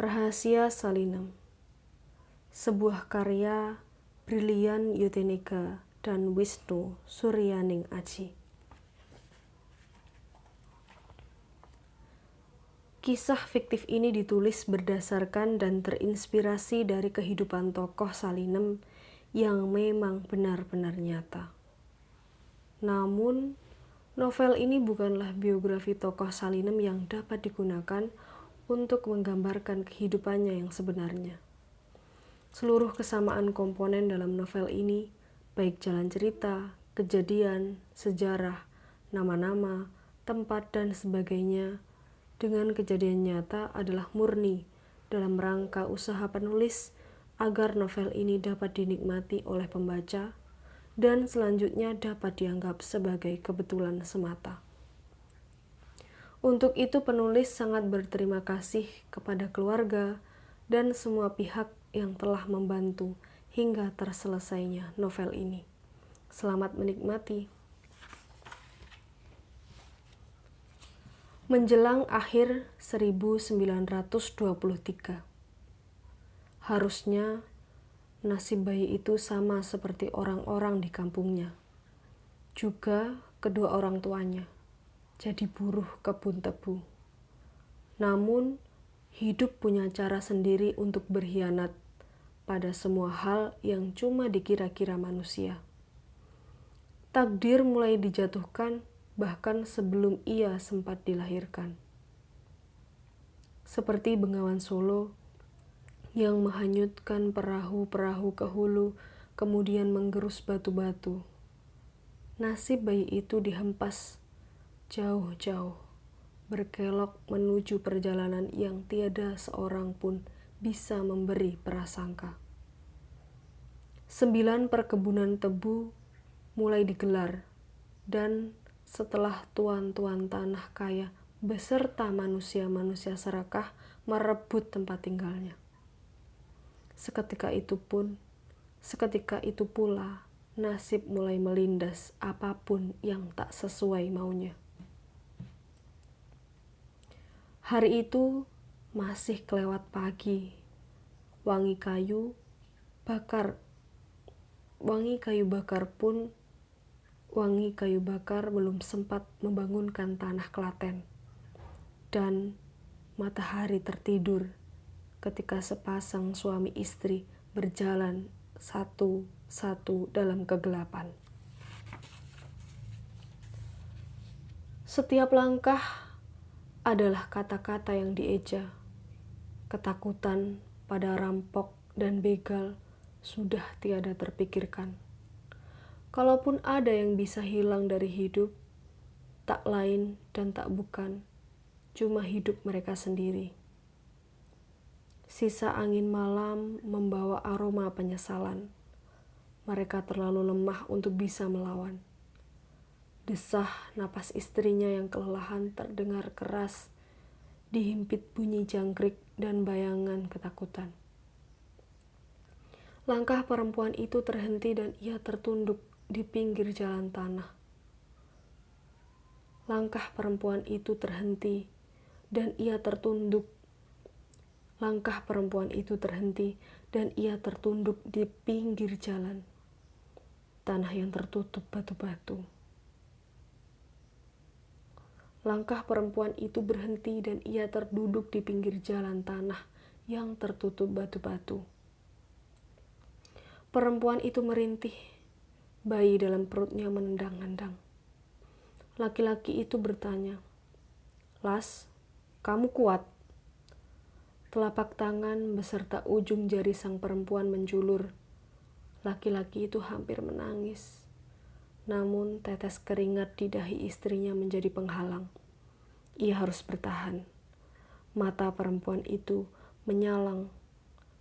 Rahasia Salinem, sebuah karya Brilian Yutinega dan Wisnu Suryaning Aji. Kisah fiktif ini ditulis berdasarkan dan terinspirasi dari kehidupan tokoh Salinem yang memang benar-benar nyata. Namun, novel ini bukanlah biografi tokoh Salinem yang dapat digunakan untuk menggambarkan kehidupannya yang sebenarnya. Seluruh kesamaan komponen dalam novel ini, baik jalan cerita, kejadian, sejarah, nama-nama, tempat, dan sebagainya, dengan kejadian nyata adalah murni dalam rangka usaha penulis agar novel ini dapat dinikmati oleh pembaca dan selanjutnya dapat dianggap sebagai kebetulan semata. Untuk itu penulis sangat berterima kasih kepada keluarga dan semua pihak yang telah membantu hingga terselesainya novel ini. Selamat menikmati. Menjelang akhir 1923. Harusnya nasib bayi itu sama seperti orang-orang di kampungnya. Juga kedua orang tuanya. Jadi buruh kebun tebu. Namun, hidup punya cara sendiri untuk berkhianat pada semua hal yang cuma dikira-kira manusia. Takdir mulai dijatuhkan bahkan sebelum ia sempat dilahirkan. Seperti Bengawan Solo yang menghanyutkan perahu-perahu ke hulu, kemudian menggerus batu-batu. Nasib bayi itu dihempas jauh-jauh, berkelok menuju perjalanan yang tiada seorang pun bisa memberi prasangka. 9 perkebunan tebu mulai digelar, dan setelah tuan-tuan tanah kaya beserta manusia-manusia serakah merebut tempat tinggalnya. Seketika itu pula, nasib mulai melindas apapun yang tak sesuai maunya. Hari itu masih kelewat pagi. Wangi kayu bakar belum sempat membangunkan tanah Klaten. Dan matahari tertidur ketika sepasang suami istri berjalan satu-satu dalam kegelapan. Setiap langkah adalah kata-kata yang dieja. Ketakutan pada rampok dan begal sudah tiada terpikirkan. Kalaupun ada yang bisa hilang dari hidup, tak lain dan tak bukan, cuma hidup mereka sendiri. Sisa angin malam membawa aroma penyesalan. Mereka terlalu lemah untuk bisa melawan. Desah napas istrinya yang kelelahan terdengar keras, dihimpit bunyi jangkrik dan bayangan ketakutan. Langkah perempuan itu terhenti dan ia tertunduk di pinggir jalan tanah. Langkah perempuan itu terhenti dan ia tertunduk. Langkah perempuan itu terhenti dan ia tertunduk di pinggir jalan. Tanah yang tertutup batu-batu. Langkah perempuan itu berhenti dan ia terduduk di pinggir jalan tanah yang tertutup batu-batu. Perempuan itu merintih, bayi dalam perutnya menendang-nendang. Laki-laki itu bertanya, "Las, kamu kuat?" Telapak tangan beserta ujung jari sang perempuan menjulur. Laki-laki itu hampir menangis. Namun tetes keringat di dahi istrinya menjadi penghalang. Ia harus bertahan. Mata perempuan itu menyalang.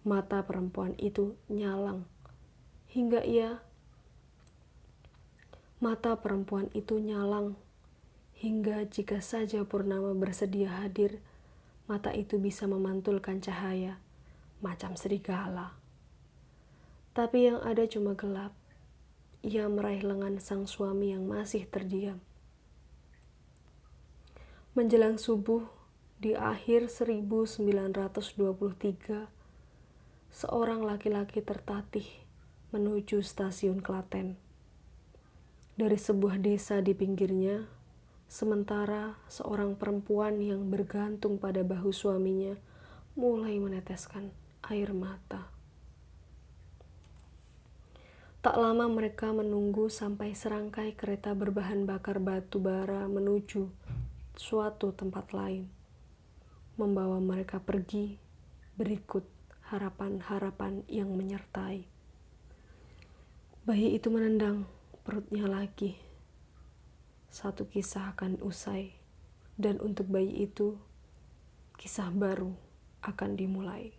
Mata perempuan itu nyalang. Hingga jika saja purnama bersedia hadir, mata itu bisa memantulkan cahaya, macam serigala. Tapi yang ada cuma gelap. Ia meraih lengan sang suami yang masih terdiam. Menjelang subuh, di akhir 1923, seorang laki-laki tertatih menuju stasiun Klaten. Dari sebuah desa di pinggirnya, sementara seorang perempuan yang bergantung pada bahu suaminya mulai meneteskan air mata. Tak lama mereka menunggu sampai serangkai kereta berbahan bakar batu bara menuju suatu tempat lain, membawa mereka pergi berikut harapan-harapan yang menyertai. Bayi itu menendang perutnya lagi. Satu kisah akan usai, dan untuk bayi itu, kisah baru akan dimulai.